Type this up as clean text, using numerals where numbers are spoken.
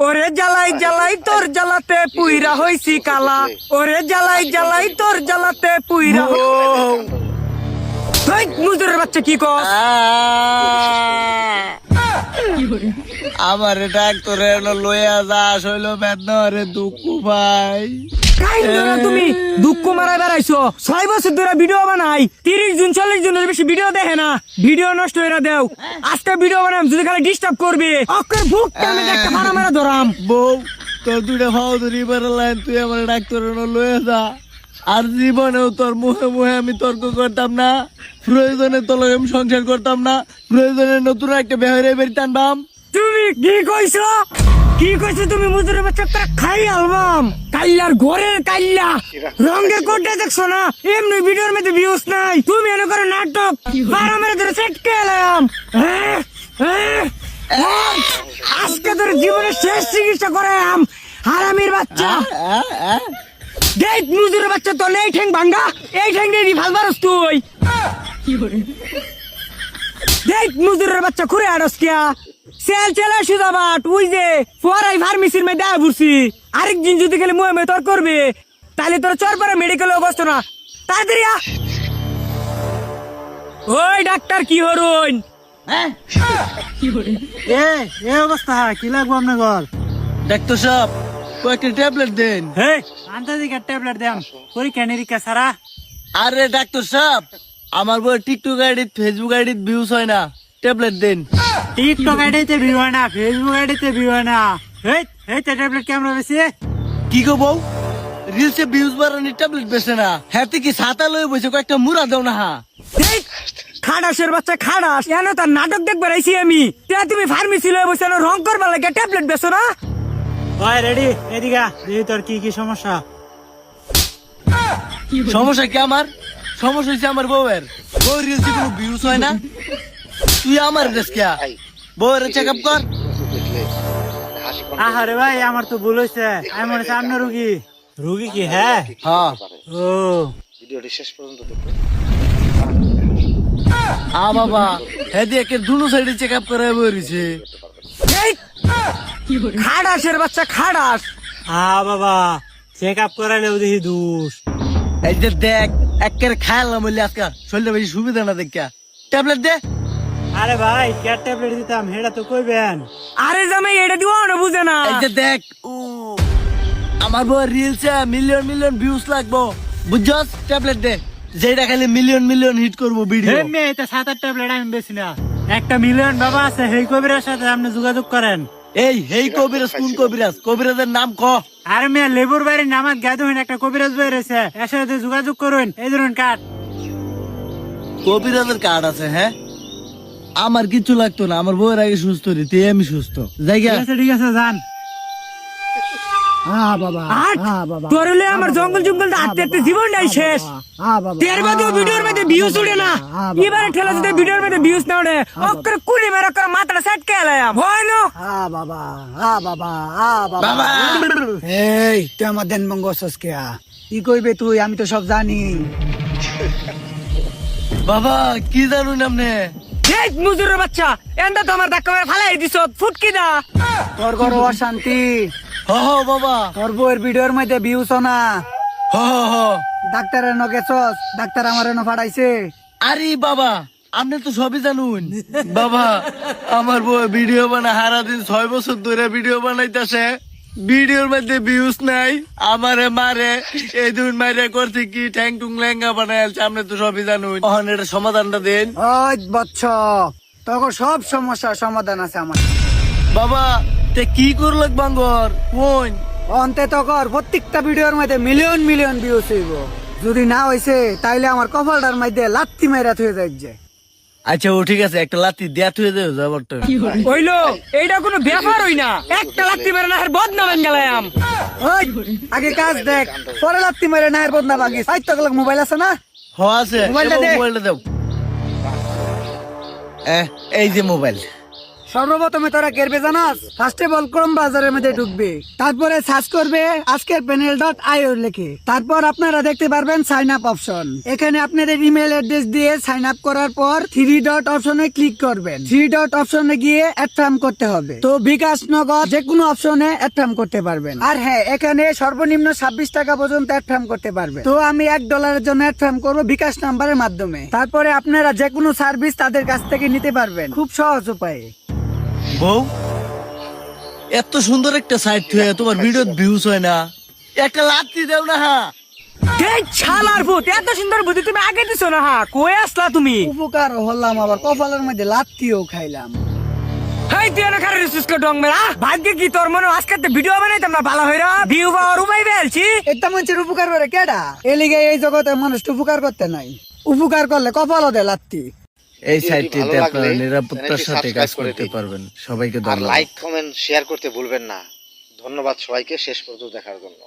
ওরে জ্বালাই জ্বালাই তোর জ্বালাতে পুইরা হইছি কালা, ওরে জ্বালাই জ্বালাই তোর জ্বালাতে পুইরা মুজুরের বাচ্চা কি কস? আমার ডাক্তারে লইয়া যা হইল বেদনারে দুঃখ ভাই। তুমি দুঃখ মারাই বেড়াইছো, 6 বছর ধরে ভিডিও বানাই, 30 জন 40 জনের বেশি ভিডিও দেখে না, ভিডিও নষ্ট হয়ে দেও। আজকে ভিডিও বানাম যদি খালি ডিস্টার্ব করবে ওকে বুক টানে একটা মারা মারা ধরাম। বউ তোর দুইটা ভাও ধরি বেড়ালেন, তুই আমার ডাক্তারে লইয়া যা। আর জীবনেও তোর মুখে মুখে আমি তর্ক করতাম না, প্রয়োজনে তোর লগে আমি সংসার করতাম না, প্রয়োজনে নতুন একটা বেহরে বেরিয়ে টানবাম। তুমি কি কইছো? কি কইছো তুমি? মুজুরের বাচ্চা তোরা খাই আলবাম কাইলার ঘরের কাইলা রঙের কোটে দেখছো না? এমনি ভিডিওর মধ্যে ভিউজ নাই, তুমি এনে করে নাটক বারো মেরে ধরে সেট খেলাম। আজকে তোর জীবনের শেষ চিকিৎসা করাম হারামির বাচ্চা। দেখ মুজুরের বাচ্চা তো নেই ঠ্যাং ভাঙ্গা, এই ঠ্যাং দিয়ে ভালবারস তুই। দেখ মুজুরের বাচ্চা ঘুরে আড়স কিয়া সেল চলে সুদা বাট ওই যে পরাই ফার্মেসির মধ্যে দেয়া বুঝছি। আরেকদিন যদি খালি মুয়ে মুয়ে তোর করবে তাহলে তোর চর পরে মেডিকেলে অবস্থা না। তাড়াতাড়ি আ। ওই ডাক্তার কি হরুন? এই অবস্থা কি লাগবো আপনার ঘর? ডাক্তার সাহেব কয়েকটা ট্যাবলেট দেন। হ্যাঁ আন্তর্জাতিক ট্যাবলেট দেন, পরীক্ষা নিরীক্ষা সারা। আরে ডাক্তার সাহেব আমার বই TikTok ID Facebook ID views হয় না, ট্যাবলেট দেন। টিকটক আইডিতে ভিউ হয় না, ফেসবুক আইডিতে ভিউ হয় না। এই ট্যাবলেট কেমন বেশি? কি গো বউ, রিলসে ভিউজ বাড়ানোর ট্যাবলেট বেছে না, হ্যাঁ কি ছাতা লয়ে বসে কয়েকটা মুড়া দাও না। হ্যাঁ খাড়াসের বাচ্চা খাড়াস, কেন তার নাটক দেখবার আইছি আমি। তুমি ফার্মেসি লয়ে বসে রং করবার লাগে ট্যাবলেট বেছো না? ভাই রেডি এদিকে দেখি তোর কি কি সমস্যা। সমস্যা কি আমার? সমস্যা হচ্ছে আমার বউয়ের, বউ রিলসে কোনো ভিউজ হয় না, তুই আমার রেস্কিয়া বউয়ের চেক আপ কর। আহারে ভাই আমার তো ভুল হয়েছে, আমি মনে হচ্ছে আপনার রুগী। রুগী কি? হ্যাঁ হ্যাঁ ও ভিডিওটি শেষ পর্যন্ত দেখুন। বাবা হ্যাঁ দিয়ে দুনো সাইডে চেক আপ করে বইছে। খাড়াসের বাচ্চা খাড়াস। বাবা চেক আপ করালেও দেখি দোষ। এই যে দেখ একের খাইলাম বললে আজকে শরীরটা বেশি সুবিধা না দেখা, ট্যাবলেট দে। আরে ভাই কে ট্যাবলেট দিতাম সেটা তো কইবেন। আরে জামাই এটা দিও না বুঝে না। এই যে দেখ আমার বউয়ের রিলসে মিলিয়ন মিলিয়ন ভিউজ লাগবো, বুঝছস? ট্যাবলেট দে যেটা খালি মিলিয়ন মিলিয়ন হিট করবো ভিডিও। এমনি এটা 7-8 ট্যাবলেট আমি বেশি না, 1 মিলিয়ন বাবা আছে সেই কবিরের সাথে আপনি যোগাযোগ করেন। এই কবিরাজ কোন কবিরাজ? কবিরাজের নাম ক। আর মেয়ে লেবুর বাড়ির নামাজ গাদুহিন একটা কবিরাজ বই রয়েছে, এর সাথে যোগাযোগ করুন। এই ধরুন কার্ড। কবিরাজের কার্ড আছে? হ্যাঁ আমার কিছু লাগতো না, আমার বউয়ের আগে সুস্থ রীতি আমি সুস্থ জায়গা। ঠিক আছে যান। তোর হলে আমার জঙ্গল জঙ্গল হাঁটতে হাঁটতে জীবনটাই শেষ। তের বাদেও ভিডিওর মধ্যে ভিউজ উঠে না, এবারে ঠেলা যদি ভিডিওর মধ্যে ভিউজ না উঠে অক্ষরে কুড়ি মেরে করে মাথাটা সেট খেলাম হয় না। বাবা এই তুই আমার দেন মঙ্গ সস্কিয়া কি কইবে তুই? আমি তো সব জানি। বাবা কি জানুন আপনি? এই মুজুরের বাচ্চা এন্ডা তো আমার ধাক্কা মেরে ফালাই দিছ ফুটকি দা। তোর ঘর অশান্তি, বাবা তোর বউয়ের ভিডিওর মধ্যে ভিউস না। হ ডাক্তারের ন গেছস, ডাক্তার আমার এনে ফাটাইছে। আরে বাবা আপনি তো সবই জানুন। বাবা আমার বউ ভিডিও বানা হারা দিন 6 বছর ধরে ভিডিও বানাইতেছে, ভিডিওর মধ্যে ভিউজ নাই, আমারে মারে এই দুন মারে করছে কি ঠ্যাং টুং লেঙ্গা বানাইছে, আপনি তো সবই জানুন। অহন এটা সমাধানটা দেন। ওই বচ্চ তোর সব সমস্যার সমাধান আছে আমার। বাবা তে কি করল বাঙ্গর কোন অন্তে তকর প্রত্যেকটা ভিডিওর মধ্যে মিলিয়ন মিলিয়ন ভিউস হইব। যদি না হইছে তাইলে আমার কপালটার মধ্যে লাত্তি মাইরা থুয়ে যাইছে। আচ্ছা ও ঠিক আছে, একটা লাত্তি দেয়া থুয়ে দেও যাবর তো হইলো এইটা কোনো ব্যাপার হই না, একটা লাত্তি মেরে না বদনাম গেলাম। ওই আগে কাজ দেখ, পরে লাত্তি মাইরা না এর বদনা ভাঙিস। আই তো মোবাইল আছে না? আছে মোবাইলটা দে। মোবাইলটা দাও। এই যে মোবাইল সর্বপ্রথমে তোরা কেরবে জানাস, ফার্স্টে বল ক্রোম ব্রাউজারের মধ্যে ঢুকবে, তারপরে সার্চ করবে আজকের panel.io লিখে, তারপর আপনারা দেখতে পারবেন সাইন আপ অপশন। এখানে আপনাদের ইমেল অ্যাড্রেস দিয়ে সাইন আপ করার পর 3 ডট অপশনে ক্লিক করবেন। 3 ডট অপশনে গিয়ে অ্যাড ফার্ম করতে হবে। তো বিকাশ, নগদ যে কোনো অপশনে অ্যাড ফার্ম করতে পারবেন। আর হ্যাঁ, এখানে সর্বনিম্ন 26 টাকা পর্যন্ত অ্যাড ফার্ম করতে পারবেন। তো আমি $1 জন্য অ্যাড ফার্ম করবো বিকাশ নাম্বারের মাধ্যমে। তারপরে আপনারা যে কোনো সার্ভিস তাদের কাছ থেকে নিতে পারবেন খুব সহজ উপায়ে। বউ, এত সুন্দর একটা সাইট হয়ে তোমার ভিডিও ভিউজ হয় না, একটা লাত্তি দেও না। হ্যাঁ, এই শালার ভূত, এত সুন্দর বুদ্ধি তুমি আগে দিছো না। হ্যাঁ, কই আসলা তুমি? উপকার হলাম, আবার কপালের মধ্যে লাত্তিও খাইলাম। হাই তুই না খারে সুস্কে ডং মেরা ভাগ্যে কি তোর মনে আজকে তো ভিডিও বানাইতাম না ভালো হইরা ভিউ পাওয়ার উপায় বেলছি। এটা মানুষের উপকার করে কেডা? এলিগে এই জগতে মানুষ উপকার করতে নাই, উপকার করলে কপালও দেয় লাত্তি। এই ভিডিওটি সাইটটিতে ভালো লাগলে আপনারা নিরাপত্তার চ্যানেলটি সাথে কাজ সাবস্ক্রাইব করে করতে দিন। পারবেন। সবাইকে আর ধন্যবাদ। লাইক কমেন্ট শেয়ার করতে ভুলবেন না। ধন্যবাদ সবাইকে শেষ পর্যন্ত দেখার জন্য।